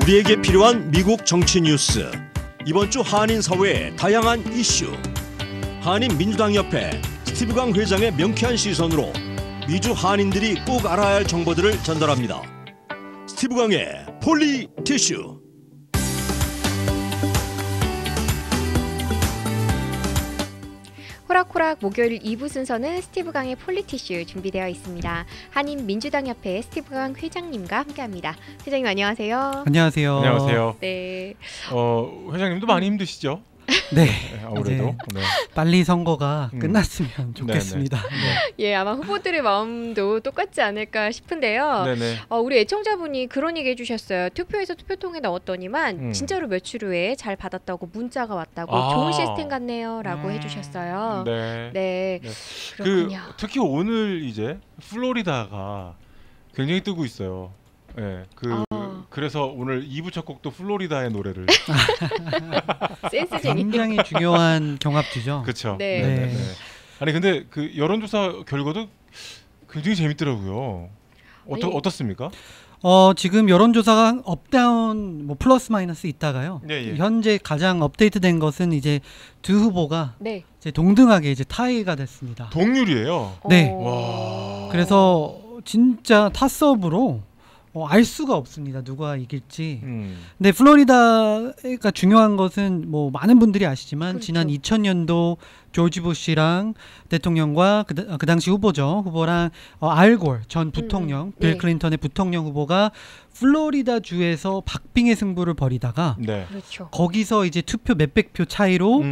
우리에게 필요한 미국 정치 뉴스. 이번 주 한인 사회의 다양한 이슈. 한인민주당협회 스티브 강 회장의 명쾌한 시선으로 미주 한인들이 꼭 알아야 할 정보들을 전달합니다. 스티브 강의 폴리티슈. 호락호락 목요일 2부 순서는 스티브 강의 폴리티슈 준비되어 있습니다. 한인민주당협회 스티브 강 회장님과 함께합니다. 회장님 안녕하세요. 안녕하세요. 안녕하세요. 네. 회장님도 많이 힘드시죠? 네. 아무래도 네. 빨리 선거가 끝났으면 좋겠습니다. 네. 예, 아마 후보들의 마음도 똑같지 않을까 싶은데요. 네네. 우리 애청자분이 그런 얘기 해주셨어요. 투표에서 투표통에 넣었더니만 진짜로 며칠 후에 잘 받았다고 문자가 왔다고 좋은 시스템 같네요 라고 해주셨어요. 네. 네. 그렇군요. 특히 오늘 이제 플로리다가 굉장히 뜨고 있어요. 네, 그래서 오늘 2부 첫 곡도 플로리다의 노래를 센스쟁이. 굉장히 중요한 경합주죠. 그렇죠. 네. 네. 아니 근데 그 여론조사 결과도 굉장히 재밌더라고요. 어떻습니까? 지금 여론조사가 업다운 뭐 플러스 마이너스 있다가요. 예. 현재 가장 업데이트된 것은 이제 두 후보가 네. 이제 동등하게 이제 타이가 됐습니다. 동률이에요. 네. 와. 그래서 진짜 탑서브로 알 수가 없습니다. 누가 이길지. 근데 플로리다가 중요한 것은 뭐 많은 분들이 아시지만 그렇죠. 지난 2000년도 조지 부시랑 대통령과 그 당시 후보랑 알 골 전 부통령, 빌 네. 클린턴의 부통령 후보가 플로리다 주에서 박빙의 승부를 벌이다가 네. 그렇죠. 거기서 이제 투표 몇백 표 차이로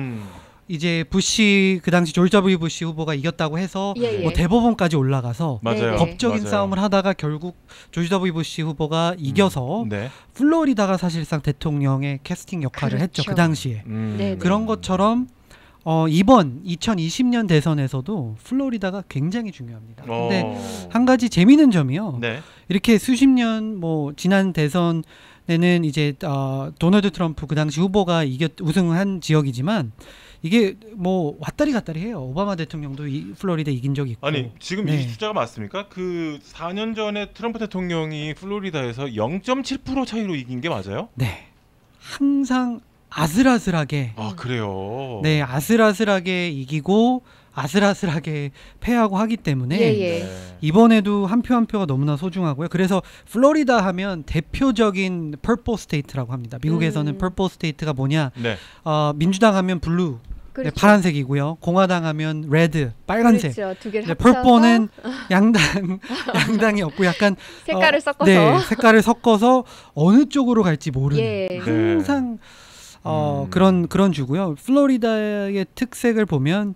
이제 부시 그 당시 조지 W 부시 후보가 이겼다고 해서 예. 뭐 대법원까지 올라가서 맞아요. 법적인 맞아요. 싸움을 하다가 결국 조지 W 부시 후보가 이겨서 네. 플로리다가 사실상 대통령의 캐스팅 역할을 했죠. 그렇죠. 그 당시에. 네. 그런 것처럼 이번 2020년 대선에서도 플로리다가 굉장히 중요합니다. 근데 한 가지 재미있는 점이요. 네. 이렇게 수십 년 뭐 지난 대선에는 이제 도널드 트럼프 그 당시 후보가 우승한 지역이지만 이게 뭐 왔다리 갔다리 해요. 오바마 대통령도 플로리다 이긴 적이 있고. 아니 지금 네. 이 숫자가 맞습니까? 그 4년 전에 트럼프 대통령이 플로리다에서 0.7% 차이로 이긴 게 맞아요? 네. 항상 아슬아슬하게. 그래요. 네, 아슬아슬하게 이기고 아슬아슬하게 패하고 하기 때문에 네. 이번에도 한 표 한 표가 너무나 소중하고요. 그래서 플로리다 하면 대표적인 퍼플 스테이트라고 합니다. 미국에서는 퍼플 스테이트가 뭐냐? 네. 민주당 하면 블루, 그렇죠. 네, 파란색이고요. 공화당 하면 레드, 빨간색. 그렇죠. 두 개를 네, 합쳐서 퍼플은 양당이 없고 약간 색깔을 섞어서 네, 색깔을 섞어서 어느 쪽으로 갈지 모르는 예. 항상 그런 주고요. 플로리다의 특색을 보면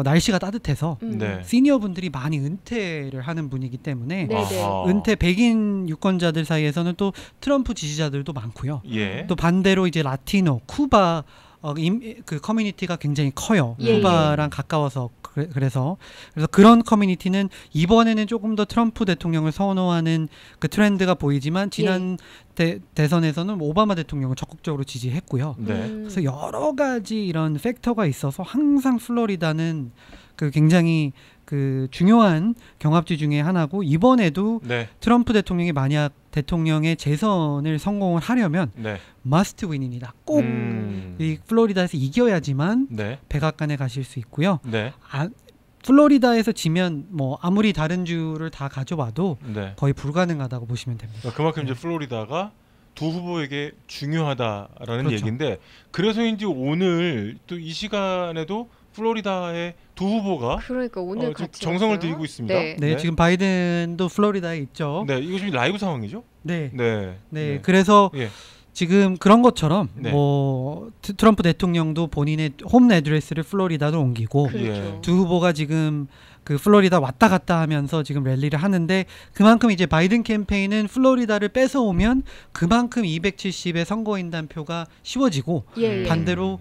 날씨가 따뜻해서 네. 시니어 분들이 많이 은퇴를 하는 분이기 때문에 네. 은퇴 백인 유권자들 사이에서는 또 트럼프 지지자들도 많고요. 예. 또 반대로 이제 라티노, 쿠바 그 커뮤니티가 굉장히 커요. 예. 쿠바랑 가까워서 그래서 그런 커뮤니티는 이번에는 조금 더 트럼프 대통령을 선호하는 그 트렌드가 보이지만 지난 대선에서는 오바마 대통령을 적극적으로 지지했고요. 네. 그래서 여러 가지 이런 팩터가 있어서 항상 플로리다는 그 굉장히 그 중요한 경합지 중에 하나고 이번에도 네. 트럼프 대통령이 만약 대통령의 재선을 성공을 하려면 네. must win입니다. 꼭 이 플로리다에서 이겨야지만 네. 백악관에 가실 수 있고요. 네. 플로리다에서 지면 뭐 아무리 다른 주를 다 가져와도 네. 거의 불가능하다고 보시면 됩니다. 그만큼 이제 플로리다가 두 후보에게 중요하다라는 그렇죠. 얘기인데 그래서인지 오늘 또 이 시간에도 플로리다의 두 후보가 그러니까 오늘 지금 같이 정성을 왔어요. 들이고 있습니다. 네. 네, 지금 바이든도 플로리다에 있죠. 네, 이거 지금 라이브 상황이죠? 네. 네. 그래서 예. 지금 그런 것처럼 네. 뭐 트럼프 대통령도 본인의 홈 애드레스를 플로리다로 옮기고 그렇죠. 두 후보가 지금 그 플로리다 왔다 갔다 하면서 지금 랠리를 하는데 그만큼 이제 바이든 캠페인은 플로리다를 뺏어오면 그만큼 270의 선거인단 표가 쉬워지고 예. 반대로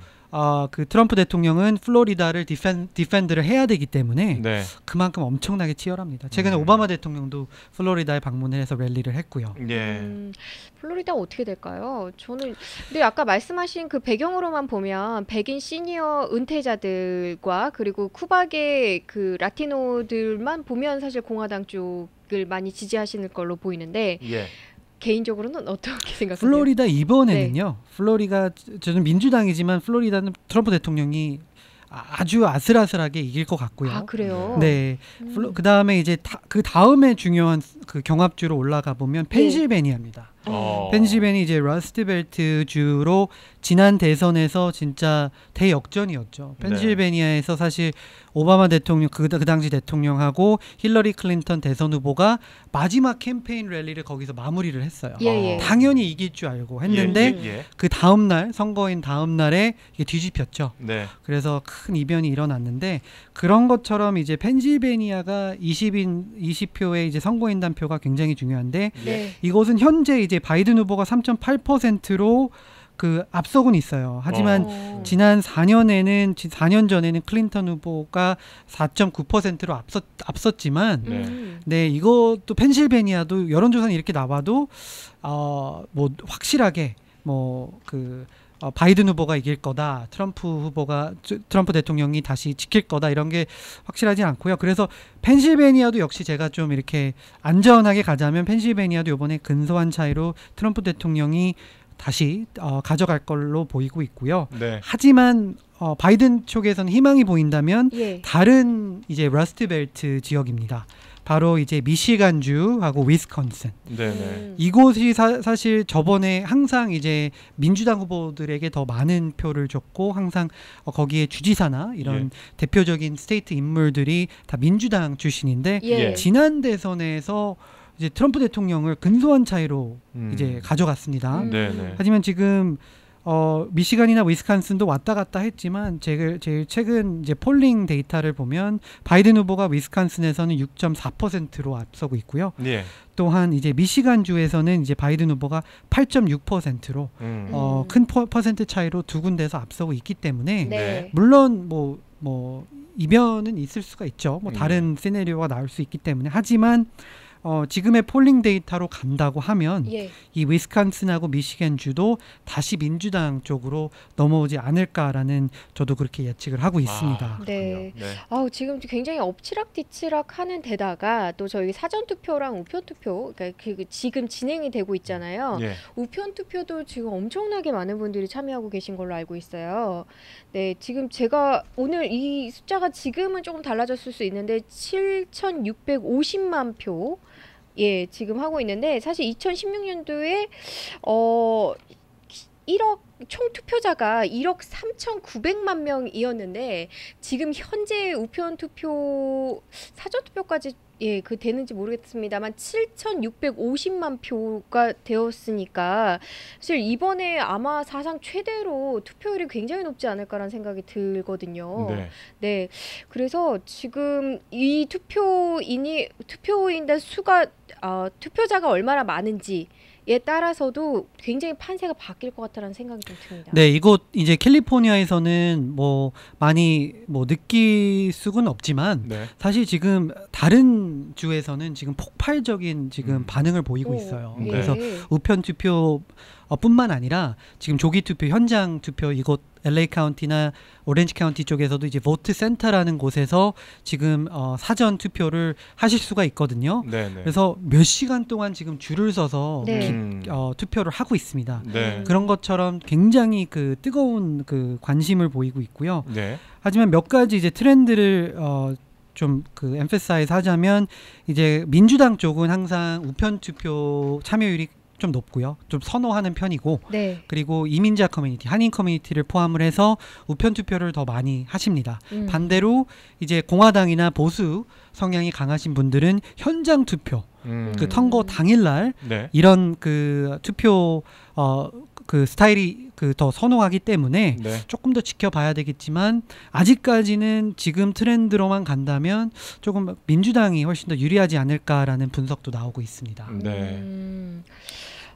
그 트럼프 대통령은 플로리다를 디펜드를 해야 되기 때문에 네. 그만큼 엄청나게 치열합니다. 최근에 오바마 대통령도 플로리다에 방문을 해서 랠리를 했고요. 예. 플로리다 어떻게 될까요? 저는 근데 아까 말씀하신 그 배경으로만 보면 백인 시니어 은퇴자들과 그리고 쿠바계 그 라티노들만 보면 사실 공화당 쪽을 많이 지지하시는 걸로 보이는데 예. 개인적으로는 어떻게 생각하세요? 플로리다 이번에는요. 플로리가 저는 민주당이지만 플로리다는 트럼프 대통령이 아주 아슬아슬하게 이길 것 같고요. 아 그래요? 네. 그 다음에 이제 그 다음에 중요한 그 경합주로 올라가 보면 펜실베니아입니다. 펜실베니 이제 러스트벨트 주로 지난 대선에서 진짜 대역전이었죠. 펜실베니아에서 사실 오바마 대통령 그 당시 대통령하고 힐러리 클린턴 대선 후보가 마지막 캠페인 랠리를 거기서 마무리를 했어요. 예. 당연히 이길 줄 알고 했는데 그 다음 날 선거인 다음 날에 이게 뒤집혔죠. 네. 그래서 큰 이변이 일어났는데 그런 것처럼 이제 펜실베니아가 20표의 이제 선거인단 표가 굉장히 중요한데 네. 이것은 현재 이제 바이든 후보가 3.8%로 그 앞서고는 있어요. 하지만 지난 4년 전에는 클린턴 후보가 4.9%로 앞섰지만 네, 이것도 펜실베니아도 여론조사는 이렇게 나와도 뭐 확실하게 바이든 후보가 이길 거다. 트럼프 대통령이 다시 지킬 거다. 이런 게 확실하지 않고요. 그래서 펜실베니아도 역시 제가 좀 이렇게 안전하게 가자면 펜실베니아도 이번에 근소한 차이로 트럼프 대통령이 다시 가져갈 걸로 보이고 있고요. 네. 하지만 바이든 쪽에서는 희망이 보인다면 예. 다른 이제 러스트벨트 지역입니다. 바로 이제 미시간주하고 위스콘신. 네네. 이곳이 사실 저번에 항상 이제 민주당 후보들에게 더 많은 표를 줬고 항상 거기에 주지사나 이런 대표적인 스테이트 인물들이 다 민주당 출신인데 지난 대선에서 이제 트럼프 대통령을 근소한 차이로 이제 가져갔습니다. 네네. 하지만 지금 미시간이나 위스콘신도 왔다 갔다 했지만 제일 최근 이제 폴링 데이터를 보면 바이든 후보가 위스콘신에서는 6.4%로 앞서고 있고요. 예. 또한 이제 미시간주에서는 이제 바이든 후보가 8.6%로 큰 퍼센트 차이로 두 군데서 앞서고 있기 때문에 네. 물론 뭐 이변은 있을 수가 있죠. 뭐 다른 시나리오가 나올 수 있기 때문에 하지만 지금의 폴링 데이터로 간다고 하면 이 위스콘신하고 미시간주도 다시 민주당 쪽으로 넘어오지 않을까라는 저도 그렇게 예측을 하고 있습니다. 네. 지금 굉장히 엎치락뒤치락 하는 데다가 또 저희 사전투표랑 우편투표 그러니까 지금 진행이 되고 있잖아요. 우편투표도 지금 엄청나게 많은 분들이 참여하고 계신 걸로 알고 있어요. 네, 지금 제가 오늘 이 숫자가 지금은 조금 달라졌을 수 있는데 7,650만 표 지금 하고 있는데 사실 2016년도에 1억 총 투표자가 1억 3,900만 명이었는데 지금 현재 우편 투표 사전 투표까지 그 되는지 모르겠습니다만 7,650만 표가 되었으니까 사실 이번에 아마 사상 최대로 투표율이 굉장히 높지 않을까라는 생각이 들거든요. 네. 그래서 지금 이 투표인단 수가 투표자가 얼마나 많은지 에 따라서도 굉장히 판세가 바뀔 것 같다는 생각이 좀 듭니다. 네, 이곳 이제 캘리포니아에서는 뭐 많이 느낄 수는 없지만 사실 지금 다른 주에서는 지금 폭발적인 지금 반응을 보이고 있어요. 그래서 우편 투표 뿐만 아니라 지금 조기 투표, 현장 투표 이곳 LA 카운티나 오렌지 카운티 쪽에서도 이제 보트 센터라는 곳에서 지금 사전 투표를 하실 수가 있거든요. 그래서 몇 시간 동안 지금 줄을 서서 투표를 하고 있습니다. 그런 것처럼 굉장히 그 뜨거운 그 관심을 보이고 있고요. 하지만 몇 가지 이제 트렌드를 좀 그 엠피사이즈 하자면 이제 민주당 쪽은 항상 우편 투표 참여율이 좀 높고요. 좀 선호하는 편이고 그리고 이민자 커뮤니티, 한인 커뮤니티를 포함을 해서 우편 투표를 더 많이 하십니다. 반대로 이제 공화당이나 보수 성향이 강하신 분들은 현장 투표, 그 선거 당일날 이런 그 투표 그 스타일이 그 더 선호하기 때문에 조금 더 지켜봐야 되겠지만 아직까지는 지금 트렌드로만 간다면 조금 민주당이 훨씬 더 유리하지 않을까라는 분석도 나오고 있습니다.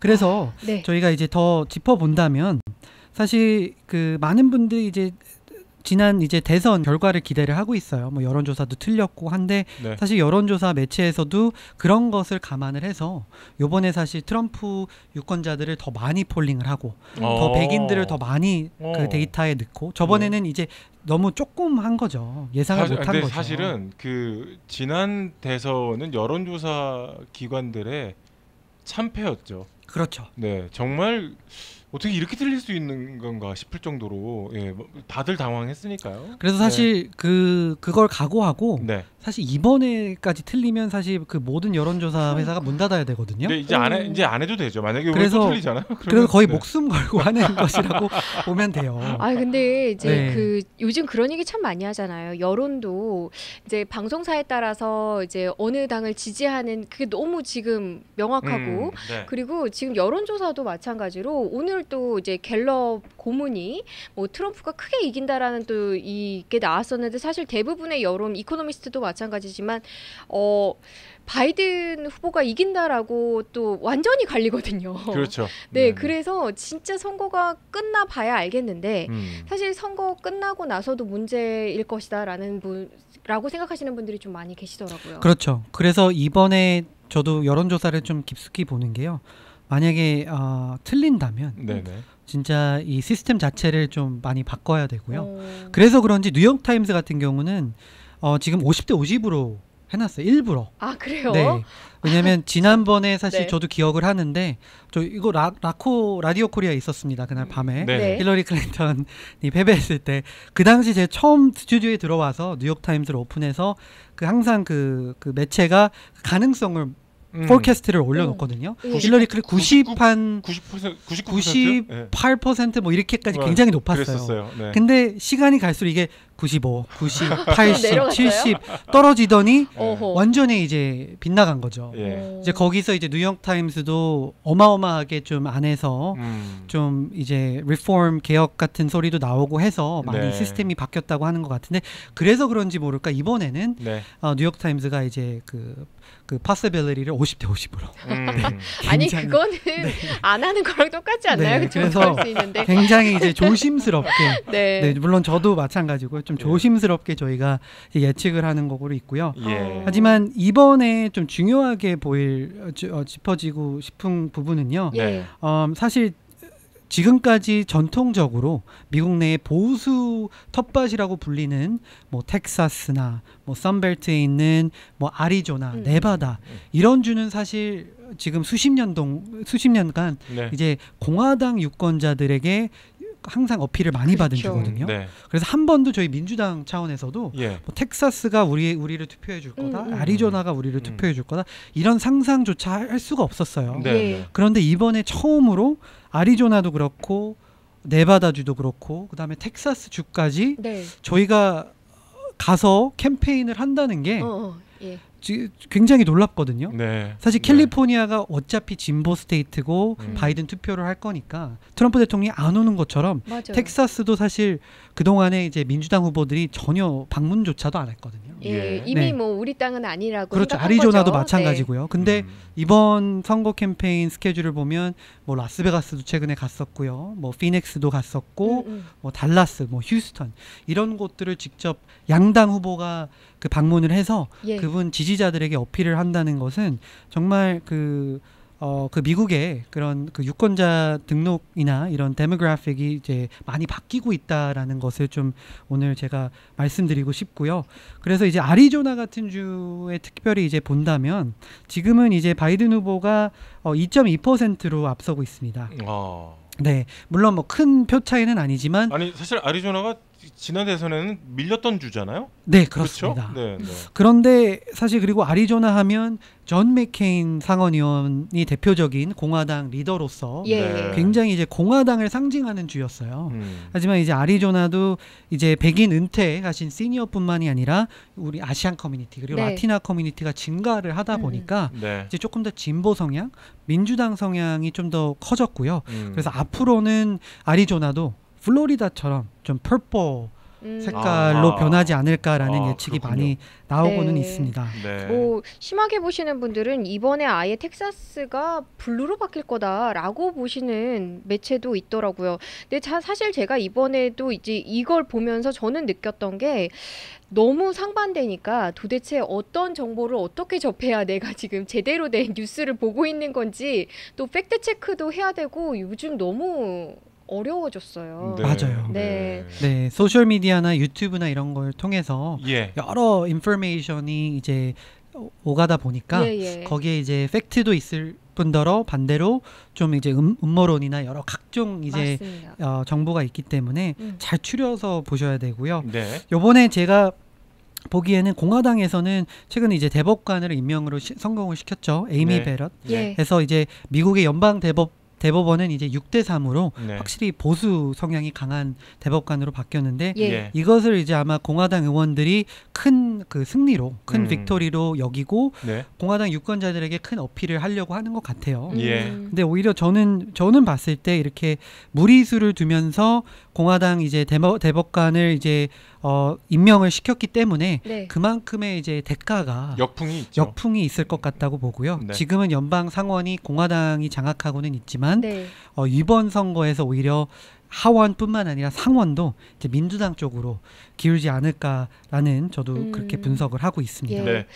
그래서 저희가 이제 더 짚어본다면 사실 그 많은 분들이 이제 지난 이제 대선 결과를 기대를 하고 있어요. 뭐 여론조사도 틀렸고 한데 사실 여론조사 매체에서도 그런 것을 감안을 해서 요번에 사실 트럼프 유권자들을 더 많이 폴링을 하고 더 백인들을 더 많이 그 데이터에 넣고 저번에는 이제 너무 조금 한 거죠. 예상을 못한 거죠. 사실은 그 지난 대선은 여론조사 기관들의 참패였죠. 그렇죠. 네, 정말 어떻게 이렇게 틀릴 수 있는 건가 싶을 정도로 예, 다들 당황했으니까요. 그래서 사실 그걸 각오하고 네. 사실 이번에까지 틀리면 사실 그 모든 여론조사 회사가 문 닫아야 되거든요. 네, 이제 안 해도 되죠. 만약에 그래서 또 틀리잖아요. 그래서 거의 네. 목숨 걸고 하는 것이라고 보면 돼요. 아 근데 이제 네. 그 요즘 그런 얘기 참 많이 하잖아요. 여론도 이제 방송사에 따라서 이제 어느 당을 지지하는 그게 너무 지금 명확하고 네. 그리고 지금 여론조사도 마찬가지로 오늘 또 이제 갤럽 고문이 뭐 트럼프가 크게 이긴다라는 또 이게 나왔었는데 사실 대부분의 여론 이코노미스트도 마찬가지지만 바이든 후보가 이긴다라고 또 완전히 갈리거든요. 그렇죠. 네, 그래서 진짜 선거가 끝나 봐야 알겠는데 음. 사실 선거 끝나고 나서도 문제일 것이다라는 라고 생각하시는 분들이 좀 많이 계시더라고요. 그렇죠. 그래서 이번에 저도 여론조사를 좀 깊숙이 보는 게요. 만약에 틀린다면 네네. 진짜 이 시스템 자체를 좀 많이 바꿔야 되고요. 어. 그래서 그런지 뉴욕타임스 같은 경우는 지금 50대 50으로 해놨어요. 일부러. 아 그래요? 네. 왜냐하면 지난번에 사실 네. 저도 기억을 하는데 저 이거 라디오 코리아에 있었습니다. 그날 밤에 네. 힐러리 클린턴이 패배했을 때 그 당시 제 처음 스튜디오에 들어와서 뉴욕타임스를 오픈해서 그 항상 그 매체가 가능성을 포캐스트를 올려놓거든요. 힐러리 클린턴 90%, 98% 뭐 이렇게까지 굉장히 높았어요. 그랬었어요. 네. 근데 시간이 갈수록 이게 95, 90, 80, 내려갔어요? 70 떨어지더니 어허. 완전히 이제 빗나간 거죠. 예. 이제 거기서 이제 뉴욕 타임스도 어마어마하게 좀 안에서 좀 이제 리폼 개혁 같은 소리도 나오고 해서 많이 네. 시스템이 바뀌었다고 하는 것 같은데 그래서 그런지 모를까 이번에는 네. 뉴욕 타임스가 이제 그 possibility를 50대 50으로 아니 굉장히- 그거는 안 하는 거랑 똑같지 않나요? 네, 그래서 그래서 할수 있는데. 굉장히 이제 조심스럽게 네. 네, 물론 저도 마찬가지고 좀 조심스럽게 저희가 이제 예측을 하는 거로 있고요. 예. 하지만 이번에 좀 중요하게 짚어지고 싶은 부분은요. 예. 사실 지금까지 전통적으로 미국 내의 보수 텃밭이라고 불리는 뭐 텍사스나 뭐 선벨트에 있는 뭐 아리조나, 네바다 이런 주는 사실 지금 수십 년간 네. 이제 공화당 유권자들에게 항상 어필을 많이 받은 그렇죠. 주거든요. 네. 그래서 한 번도 저희 민주당 차원에서도 예. 뭐 텍사스가 우리를 투표해 줄 거다, 음. 아리조나가 우리를 투표해 줄 거다 이런 상상조차 할 수가 없었어요. 네. 예. 그런데 이번에 처음으로 아리조나도 그렇고 네바다주도 그렇고 그다음에 텍사스 주까지 네. 저희가 가서 캠페인을 한다는 게 예. 굉장히 놀랍거든요. 네. 사실 캘리포니아가 어차피 진보 스테이트고 음. 바이든 투표를 할 거니까 트럼프 대통령이 안 오는 것처럼 맞아요. 텍사스도 사실 그동안에 이제 민주당 후보들이 전혀 방문조차도 안 했거든요. 예. 예. 이미 네. 뭐 우리 땅은 아니라고 그렇죠. 생각한 아리조나도 거죠. 마찬가지고요. 근데 이번 선거 캠페인 스케줄을 보면 뭐 라스베가스도 최근에 갔었고요. 뭐 피닉스도 갔었고 네. 뭐 달라스, 뭐 휴스턴 이런 곳들을 직접 양당 후보가 그 방문을 해서 예. 그분 지지자들에게 어필을 한다는 것은 정말 그 미국의 그런 그 유권자 등록이나 이런 데모그래픽이 이제 많이 바뀌고 있다라는 것을 좀 오늘 제가 말씀드리고 싶고요. 그래서 이제 아리조나 같은 주에 특별히 이제 본다면 지금은 이제 바이든 후보가 2.2%로 앞서고 있습니다. 네, 물론 뭐 큰 표 차이는 아니지만 아니 사실 아리조나가 지난 대선에는 밀렸던 주잖아요. 네, 그렇습니다. 그렇죠? 네, 네. 그런데 사실 그리고 아리조나 하면 존 맥케인 상원의원이 대표적인 공화당 리더로서 예. 네. 굉장히 이제 공화당을 상징하는 주였어요. 하지만 이제 아리조나도 이제 백인 은퇴하신 시니어뿐만이 아니라 우리 아시안 커뮤니티 그리고 네. 라티나 커뮤니티가 증가를 하다 보니까 네. 이제 조금 더 진보 성향, 민주당 성향이 좀 더 커졌고요. 그래서 음. 앞으로는 아리조나도 플로리다처럼 좀 펄퍼 색깔로 아하. 변하지 않을까라는 예측이 그렇군요. 많이 나오고는 네. 있습니다. 네. 뭐 심하게 보시는 분들은 이번에 아예 텍사스가 블루로 바뀔 거다라고 보시는 매체도 있더라고요. 근데 사실 제가 이번에도 이제 이걸 보면서 저는 느꼈던 게 너무 상반되니까 도대체 어떤 정보를 어떻게 접해야 내가 지금 제대로 된 뉴스를 보고 있는 건지 또 팩트 체크도 해야 되고 요즘 너무 어려워졌어요. 네. 맞아요. 네. 네, 소셜 미디어나 유튜브나 이런 걸 통해서 예. 여러 인포메이션이 이제 오가다 보니까 예, 예. 거기에 이제 팩트도 있을 뿐더러 반대로 좀 이제 음모론이나 여러 각종 이제 정보가 있기 때문에 잘 추려서 보셔야 되고요. 네. 요번에 제가 보기에는 공화당에서는 최근에 이제 대법관을 임명으로 성공을 시켰죠. 에이미 네. 베럿. 예. 해서 이제 미국의 연방 대법원은 이제 6대3으로 네. 확실히 보수 성향이 강한 대법관으로 바뀌었는데 예. 이것을 이제 아마 공화당 의원들이 큰 그 승리로 큰 빅토리로 여기고 네. 공화당 유권자들에게 큰 어필을 하려고 하는 것 같아요. 예. 근데 오히려 저는 봤을 때 이렇게 무리수를 두면서 공화당 이제 대법관을 이제 임명을 시켰기 때문에 네. 그만큼의 이제 대가가 역풍이 있죠. 역풍이 있을 것 같다고 보고요. 네. 지금은 연방 상원이 공화당이 장악하고는 있지만 네. 이번 선거에서 오히려 하원뿐만 아니라 상원도 이제 민주당 쪽으로 기울지 않을까라는 저도 그렇게 분석을 하고 있습니다. 예. 네.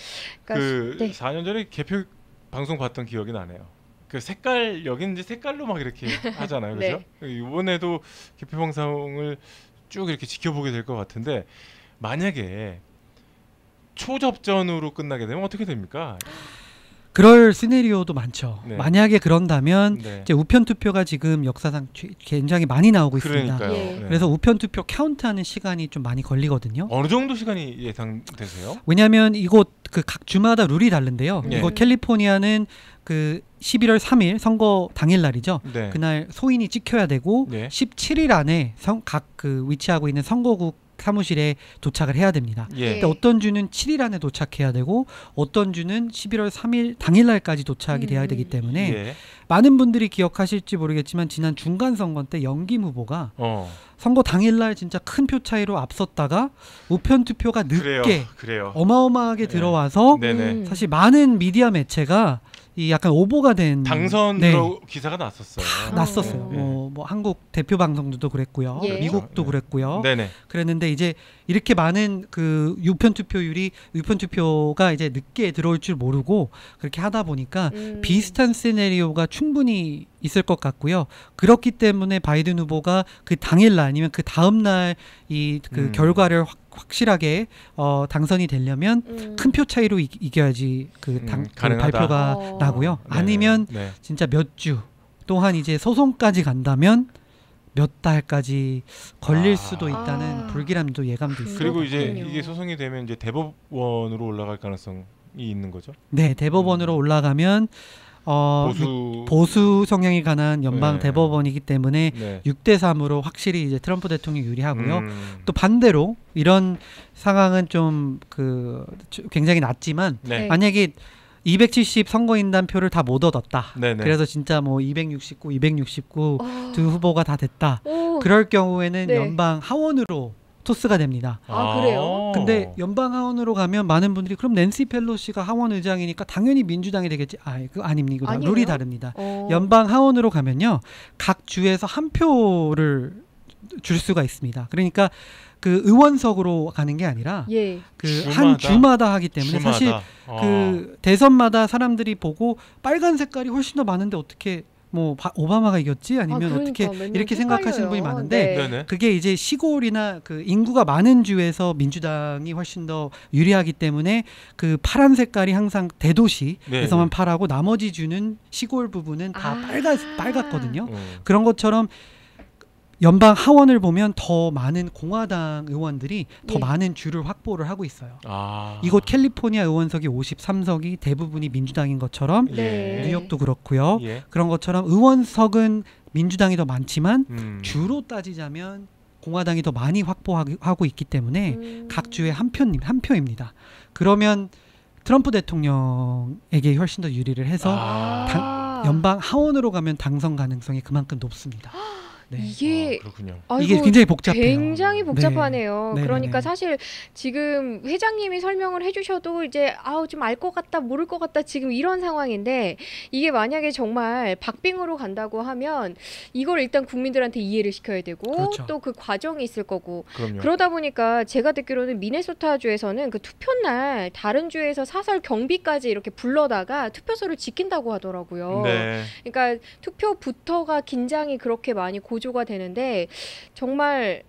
그러니까, 그 4년 전에 개표 방송 봤던 기억이 나네요. 그 색깔 여기는 이제 색깔로 막 이렇게 하잖아요, 그렇죠? 이번에도 개표 방송을 쭉 이렇게 지켜보게 될 것 같은데 만약에 초접전으로 끝나게 되면 어떻게 됩니까? 그럴 시나리오도 많죠. 네. 만약에 그런다면 네. 이제 우편 투표가 지금 역사상 굉장히 많이 나오고 있습니다. 그러니까요. 예. 네. 그래서 우편 투표 카운트하는 시간이 좀 많이 걸리거든요. 어느 정도 시간이 예상되세요? 왜냐하면 이곳 그 각 주마다 룰이 다른데요. 네. 이곳 캘리포니아는 그 11월 3일 선거 당일 날이죠. 네. 그날 소인이 찍혀야 되고 네. 17일 안에 각 그 위치하고 있는 선거국 사무실에 도착을 해야 됩니다. 예. 근데 어떤 주는 7일 안에 도착해야 되고 어떤 주는 11월 3일 당일날까지 도착이 돼야 되기 때문에 예. 많은 분들이 기억하실지 모르겠지만 지난 중간선거 때 영김 후보가 선거 당일날 진짜 큰 표 차이로 앞섰다가 우편 투표가 늦게 그래요. 어마어마하게 네. 들어와서 네네. 사실 많은 미디어 매체가 이 약간 오보가 된 당선으로 기사가 났었어요. 났었어요. 네. 뭐 한국 대표 방송들도 그랬고요. 예. 미국도 네. 그랬고요. 네네. 그랬는데 이제 이렇게 많은 그 우편 투표가 이제 늦게 들어올 줄 모르고 그렇게 하다 보니까 비슷한 시나리오가 충분히 있을 것 같고요. 그렇기 때문에 바이든 후보가 그 당일날 아니면 그 다음날 이 그 결과를 확실하게 당선이 되려면 큰 표 차이로 이겨야지 그 발표가 나고요. 네네. 아니면 네. 진짜 몇 주 또한 이제 소송까지 간다면 몇 달까지 걸릴 수도 있다는 불길함도 예감도 있습니다. 그리고 이제 그렇군요. 이게 소송이 되면 이제 대법원으로 올라갈 가능성이 있는 거죠. 네, 대법원으로 올라가면 보수 성향이 강한 연방 네. 대법원이기 때문에 네. 6대3으로 확실히 이제 트럼프 대통령이 유리하고요. 또 반대로 이런 상황은 좀 굉장히 낮지만 네. 만약에 270 선거인단 표를 다 못 얻었다. 네네. 그래서 진짜 뭐 269 두 후보가 다 됐다. 오. 그럴 경우에는 네. 연방 하원으로 토스가 됩니다. 아, 그래요? 근데 연방 하원으로 가면 많은 분들이 그럼 낸시 펠로시가 하원 의장이니까 당연히 민주당이 되겠지. 그거 아닙니다. 아니에요? 룰이 다릅니다. 연방 하원으로 가면요. 각 주에서 한 표를 줄 수가 있습니다. 그러니까 그 의원석으로 가는 게 아니라 예. 그 한 주마다 하기 때문에 주마다. 사실 그 대선마다 사람들이 보고 빨간 색깔이 훨씬 더 많은데 어떻게 뭐 오바마가 이겼지 아니면 그러니까, 어떻게 맨날 이렇게 생각하시는 분이 헷갈려요. 많은데 네. 네네. 그게 이제 시골이나 그 인구가 많은 주에서 민주당이 훨씬 더 유리하기 때문에 그 파란 색깔이 항상 대도시에서만 네. 파랗고 나머지 주는 시골 부분은 다 빨갛거든요. 음. 그런 것처럼 연방 하원을 보면 더 많은 공화당 의원들이 더 예. 많은 주를 확보를 하고 있어요. 아. 이곳 캘리포니아 의원석이 53석이 대부분이 민주당인 것처럼 네. 뉴욕도 그렇고요. 예. 그런 것처럼 의원석은 민주당이 더 많지만 주로 따지자면 공화당이 더 많이 확보하고 있기 때문에 각 주에 한 표입니다. 그러면 트럼프 대통령에게 훨씬 더 유리를 해서 연방 하원으로 가면 당선 가능성이 그만큼 높습니다. 네. 이게 그렇군요. 이게 굉장히 복잡해요. 굉장히 복잡하네요. 네. 그러니까 네네네. 사실 지금 회장님이 설명을 해주셔도 이제 좀 알 것 같다 모를 것 같다 지금 이런 상황인데 이게 만약에 정말 박빙으로 간다고 하면 이걸 일단 국민들한테 이해를 시켜야 되고 그렇죠. 또 그 과정이 있을 거고 그럼요. 그러다 보니까 제가 듣기로는 미네소타주에서는 그 투표날 다른 주에서 사설 경비까지 이렇게 불러다가 투표소를 지킨다고 하더라고요. 네. 그러니까 투표부터가 긴장이 그렇게 많이 고조가 되는데 정말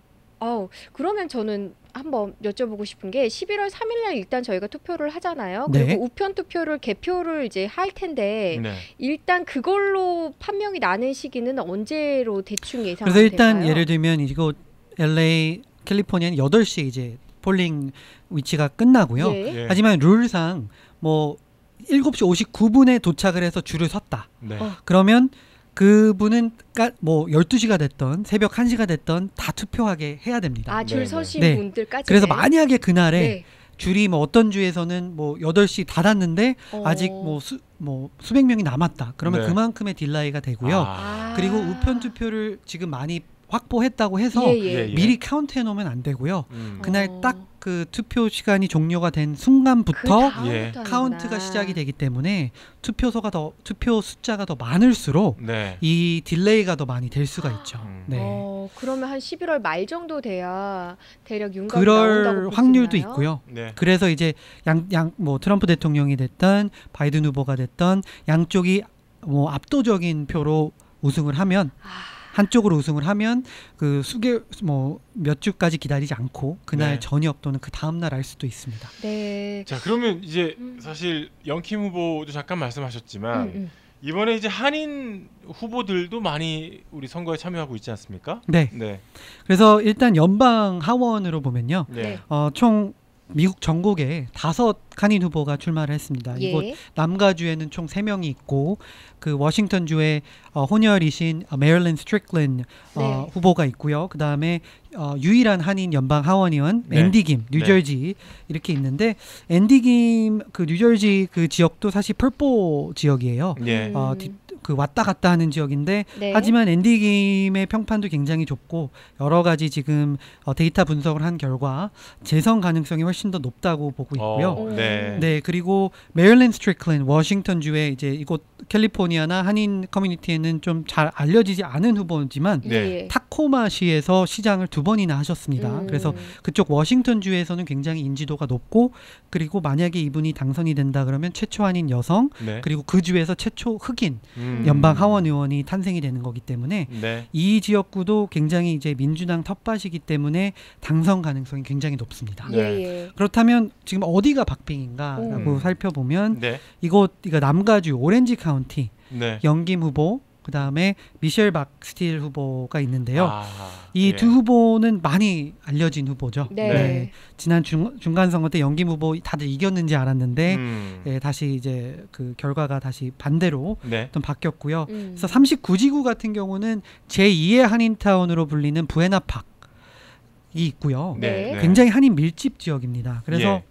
그러면 저는 한번 여쭤보고 싶은 게 11월 3일 날 일단 저희가 투표를 하잖아요. 네. 그리고 우편 투표를 개표를 이제 할 텐데 네. 일단 그걸로 판명이 나는 시기는 언제로 대충 예상하면 그래서 일단 될까요? 예를 들면 이거 LA 캘리포니아는 8시에 이제 폴링 위치가 끝나고요. 예. 예. 하지만 룰상 뭐 7시 59분에 도착을 해서 줄을 섰다. 네. 그러면 그분은 뭐 12시가 됐던 새벽 1시가 됐던 다 투표하게 해야 됩니다. 아, 줄 네, 서신 네. 분들까지. 그래서 만약에 그날에 네. 줄이 뭐 어떤 주에서는 뭐 8시 닫았는데 아직 뭐 수백 명이 남았다. 그러면 네. 그만큼의 딜레이가 되고요. 아. 그리고 우편 투표를 지금 많이 확보했다고 해서 예, 예. 예, 예. 미리 카운트해 놓으면 안 되고요. 그날 어. 딱 그 투표 시간이 종료가 된 순간부터 예. 카운트가 시작이 되기 때문에 투표 숫자가 더 많을수록 네. 이 딜레이가 더 많이 될 수가 있죠. 네. 그러면 한 11월 말 정도 돼야 대략 윤곽이 나온다고 그럴 볼 수 확률도 있나요? 있고요. 네. 그래서 이제 뭐 트럼프 대통령이 됐던 바이든 후보가 됐던 양쪽이 뭐 압도적인 표로 우승을 하면 한쪽으로 우승을 하면 그 몇 주까지 기다리지 않고 그날 네. 저녁 또는 그 다음 날 알 수도 있습니다. 네. 자, 그러면 이제 사실 영킴 후보도 잠깐 말씀하셨지만 이번에 이제 한인 후보들도 많이 우리 선거에 참여하고 있지 않습니까? 네. 네. 그래서 일단 연방 하원으로 보면요. 네. 총 미국 전국에 5 한인 후보가 출마를 했습니다. 예. 이곳 남가주에는 총 3명이 있고 그 워싱턴주에 혼혈이신 메릴린 스트릭랜드 네. 후보가 있고요. 그다음에 유일한 한인 연방 하원의원 네. 앤디 김 뉴저지 이렇게 있는데 앤디 김 그 뉴저지 그 지역도 사실 펄보 지역이에요. 예. 그 왔다 갔다 하는 지역인데 네. 하지만 앤디 김의 평판도 굉장히 좁고 여러 가지 지금 데이터 분석을 한 결과 재선 가능성이 훨씬 더 높다고 보고 있고요. 네. 네, 그리고 메릴린 스트릭랜드 워싱턴주에 이제 이곳 캘리포니아나 한인 커뮤니티에는 좀 잘 알려지지 않은 후보지만 네. 타코마시에서 시장을 2번이나 하셨습니다. 그래서 그쪽 워싱턴주에서는 굉장히 인지도가 높고 그리고 만약에 이분이 당선이 된다 그러면 최초 한인 여성 네. 그리고 그 주에서 최초 흑인 연방 하원 의원이 탄생이 되는 거기 때문에 네. 이 지역구도 굉장히 이제 민주당 텃밭이기 때문에 당선 가능성이 굉장히 높습니다. 예. 그렇다면 지금 어디가 박빙인가라고 살펴보면 이거 남가주 오렌지 카운티 네. 영김 후보 그다음에 미셸 박스틸 후보가 있는데요. 이 예. 두 후보는 많이 알려진 후보죠. 네. 지난 중간 선거 때 영김 후보 다들 이겼는지 알았는데 다시 이제 그 결과가 다시 반대로 좀 바뀌었고요. 그래서 39지구 같은 경우는 제2의 한인타운으로 불리는 부에나팍이 있고요. 네. 굉장히 한인 밀집 지역입니다. 그래서 예.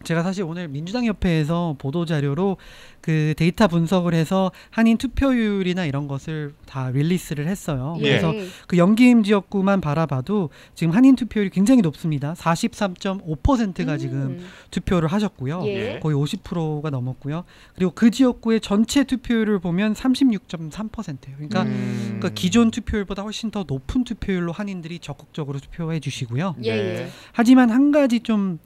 제가 사실 오늘 민주당 협회에서 보도 자료로 그 데이터 분석을 해서 한인 투표율이나 이런 것을 다 릴리스를 했어요. 예. 그래서 그 영김 지역구만 바라봐도 지금 한인 투표율이 굉장히 높습니다. 43.5%가 지금 투표를 하셨고요. 예. 거의 50%가 넘었고요. 그리고 그 지역구의 전체 투표율을 보면 36.3%예요. 그러니까 기존 투표율보다 훨씬 더 높은 투표율로 한인들이 적극적으로 투표해 주시고요. 예. 하지만 한 가지 좀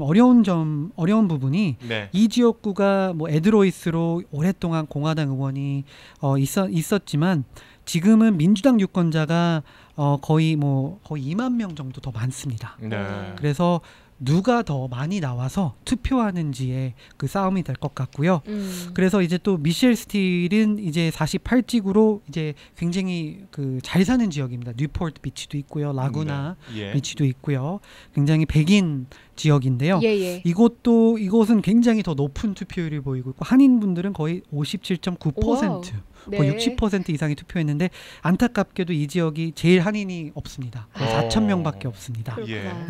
어려운 부분이 이 지역구가 뭐 에드로이스로 오랫동안 공화당 의원이 있었지만 지금은 민주당 유권자가 거의 2만 명 정도 더 많습니다. 그래서 누가 더 많이 나와서 투표하는지에 그 싸움이 될 것 같고요. 그래서 이제 또 미셸 스틸은 이제 48지구로 이제 굉장히 그 잘 사는 지역입니다. 뉴포트 비치도 있고요, 라구나 비치도 있고요. 굉장히 백인 지역인데요. 이곳은 굉장히 더 높은 투표율이 보이고 있고 한인분들은 거의 57.9%. 거의 60% 이상이 투표했는데 안타깝게도 이 지역이 제일 한인이 없습니다. 4천 명밖에 없습니다.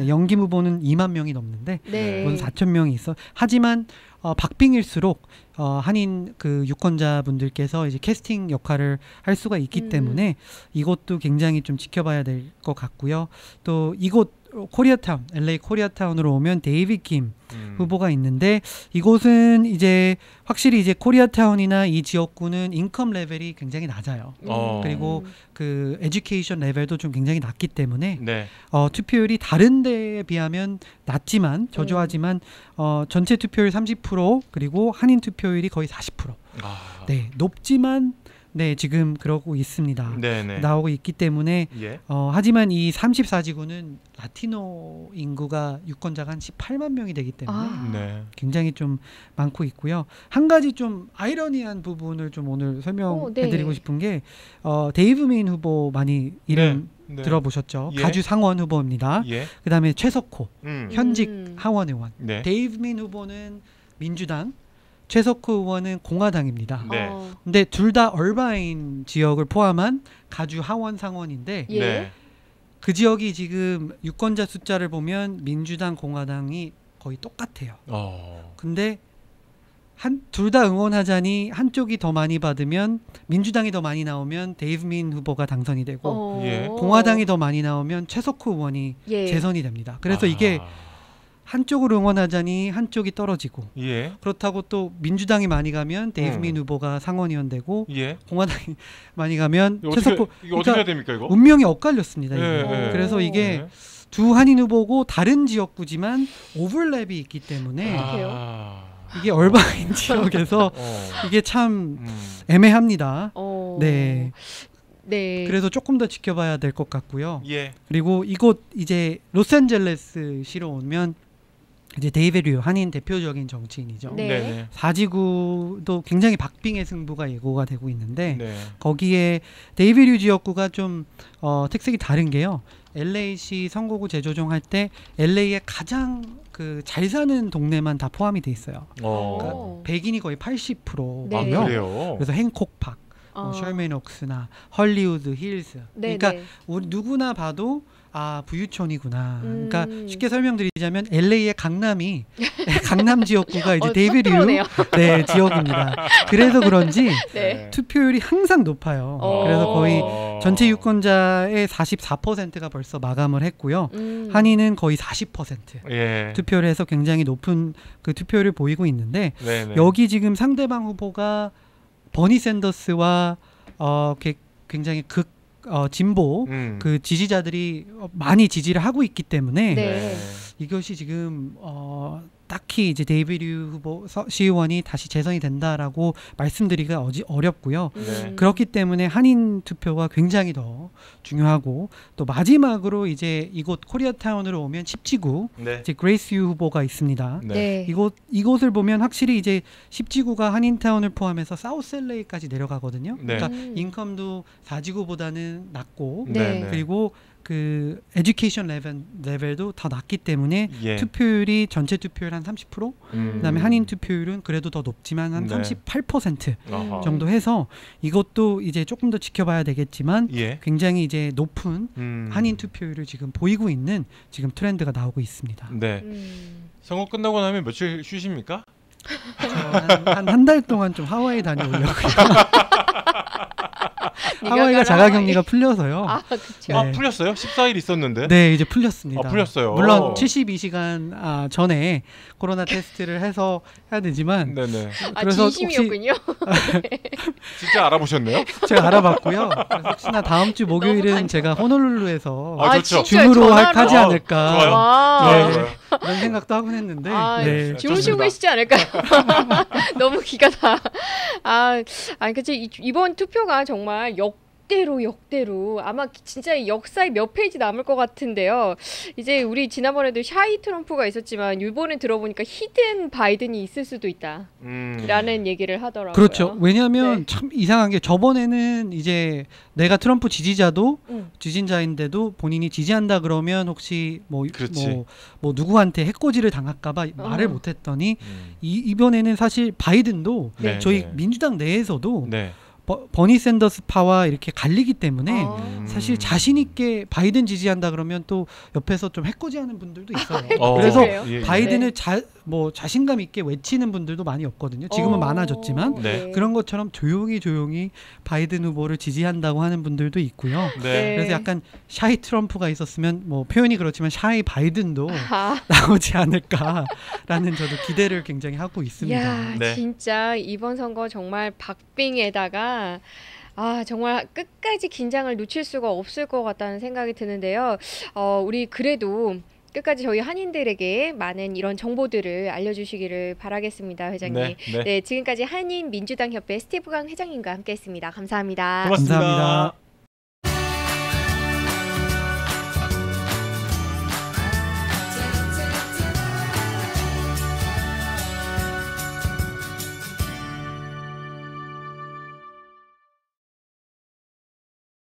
영김 후보는 2만 명이 넘는데 이건 4천 명이 있어. 하지만 박빙일수록 한인 그 유권자분들께서 이제 캐스팅 역할을 할 수가 있기 때문에 이것도 굉장히 좀 지켜봐야 될 것 같고요. 또 이곳 코리아타운, LA 코리아타운으로 오면 데이비드 김 후보가 있는데 이곳은 이제 확실히 이제 코리아타운이나 이 지역구는 인컴 레벨이 굉장히 낮아요. 그리고 그 에듀케이션 레벨도 좀 굉장히 낮기 때문에 투표율이 다른 데에 비하면 낮지만 저조하지만 전체 투표율 30% 그리고 한인 투표율이 거의 40%. 네, 높지만 네, 지금 그러고 있습니다. 네네. 나오고 있기 때문에 예. 하지만 이 34지구는 라티노 인구가 유권자가 한 18만 명이 되기 때문에 네. 굉장히 좀 많고 있고요. 한 가지 좀 아이러니한 부분을 좀 오늘 설명해드리고 네. 싶은 게 데이브 민 후보 많이 이름 네. 들어보셨죠? 예. 가주 상원 후보입니다. 예. 그다음에 최석호 현직 음. 하원 의원. 네. 데이브 민 후보는 민주당, 최석호 의원은 공화당입니다. 네. 근데 둘 다 얼바인 지역을 포함한 가주 하원 상원인데 예. 네. 그 지역이 지금 유권자 숫자를 보면 민주당, 공화당이 거의 똑같아요. 근데 둘 다 응원하자니 한쪽이 더 많이 받으면 민주당이 더 많이 나오면 데이브 민 후보가 당선이 되고 예. 공화당이 더 많이 나오면 최석호 의원이 예. 재선이 됩니다. 그래서 이게 한쪽을 응원하자니 한쪽이 떨어지고 예. 그렇다고 또 민주당이 많이 가면 데이브 민 후보가 상원의원 되고 예. 공화당이 많이 가면 이거 최석호 어떻게 어떻게 해야 됩니까 이거? 운명이 엇갈렸습니다. 이게. 예. 그래서 이게 예. 두 한인 후보고 다른 지역구지만 오버랩이 있기 때문에 이게 얼바인 지역에서 이게 참 애매합니다. 네. 네. 그래서 조금 더 지켜봐야 될 것 같고요. 예. 그리고 이곳 이제 로스앤젤레스 시로 오면 이제 데이비드 류 한인 대표적인 정치인이죠. 네. 네네. 4지구도 굉장히 박빙의 승부가 예고가 되고 있는데 네. 거기에 데이비드 류 지역구가 좀 특색이 다른 게요. LA시 선거구 재조정할 때 LA의 가장 그 잘 사는 동네만 다 포함이 돼 있어요. 그러니까 백인이 거의 80%고요. 네. 그래요. 그래서 행콕 파크, 셜맨 옥스나 헐리우드 힐스. 네, 그러니까 네. 우리 누구나 봐도 부유촌이구나. 그러니까 쉽게 설명드리자면 LA의 강남이 강남 지역구가 이제 데이비드 류 네, 지역입니다. 그래서 그런지 네. 투표율이 항상 높아요. 그래서 거의 전체 유권자의 44%가 벌써 마감을 했고요. 한인은 거의 40% 예. 투표를 해서 굉장히 높은 그 투표를 보이고 있는데 네네. 여기 지금 상대방 후보가 버니 샌더스와 굉장히 진보 그 지지자들이 많이 지지를 하고 있기 때문에 네. 이것이 지금 딱히 이제 데이비드 류 후보 시의원이 다시 재선이 된다라고 말씀드리기가 어렵고요. 네. 그렇기 때문에 한인 투표가 굉장히 더 중요하고 또 마지막으로 이제 이곳 코리아타운으로 오면 10지구 네. 이제 그레이스 유 후보가 있습니다. 네. 네. 이곳을 보면 확실히 이제 10지구가 한인타운을 포함해서 사우스 LA까지 내려가거든요. 네. 그러니까 인컴도 4지구보다는 낮고 네. 그리고 그 에듀케이션 레벨도 더 낮기 때문에 예. 투표율이 전체 투표율 한 30%, 그다음에 한인 투표율은 그래도 더 높지만 한 네. 38% 아하. 정도 해서 이것도 이제 조금 더 지켜봐야 되겠지만 예. 굉장히 이제 높은 한인 투표율을 지금 보이고 있는 지금 트렌드가 나오고 있습니다. 네. 선거 끝나고 나면 며칠 쉬십니까? 한 달 동안 좀 하와이 다녀오려고요. 하와이가 자가격리가 풀려서요. 그렇죠. 네. 풀렸어요? 14일 있었는데. 네, 이제 풀렸습니다. 풀렸어요. 물론 72시간 전에 코로나 테스트를 해서 해야 되지만 네네. 그래서 진심이었군요. 진짜 알아보셨네요? 제가 알아봤고요. 그래서 혹시나 다음 주 목요일은 제가 호놀룰루에서 좋죠. 줌으로 하지 않을까. 좋아요. 와. 좋아요. 그런 생각도 하곤 했는데 네. 주무시고 계시지 않을까요? 너무 기가 다. 그치 이번 투표가 정말 역대로 아마 진짜 역사의 몇 페이지 남을 것 같은데요. 이제 우리 지난번에도 샤이 트럼프가 있었지만 이번에 들어보니까 히든 바이든이 있을 수도 있다라는 얘기를 하더라고요. 그렇죠. 왜냐하면 네. 참 이상한 게 저번에는 이제 내가 트럼프 지지자도 지지자인데도 본인이 지지한다 그러면 혹시 뭐 누구한테 해코지를 당할까봐 말을 못했더니 이번에는 사실 바이든도 네. 저희 네. 민주당 내에서도 네. 버니 샌더스 파와 이렇게 갈리기 때문에 아. 사실 자신 있게 바이든 지지한다 그러면 또 옆에서 좀 해코지하는 분들도 있어요. 아, 그래서 그래요? 예, 예. 바이든을 자신감 있게 외치는 분들도 많이 없거든요. 지금은 많아졌지만 네. 그런 것처럼 조용히 바이든 후보를 지지한다고 하는 분들도 있고요. 네. 그래서 약간 샤이 트럼프가 있었으면 뭐 표현이 그렇지만 샤이 바이든도 아. 나오지 않을까라는 저도 기대를 굉장히 하고 있습니다. 야, 네. 진짜 이번 선거 정말 박빙에다가 정말 끝까지 긴장을 놓칠 수가 없을 것 같다는 생각이 드는데요. 우리 그래도 끝까지 저희 한인들에게 많은 이런 정보들을 알려주시기를 바라겠습니다, 회장님. 네, 네. 네, 지금까지 한인민주당 협회 스티브 강 회장님과 함께했습니다. 감사합니다. 고맙습니다. 감사합니다.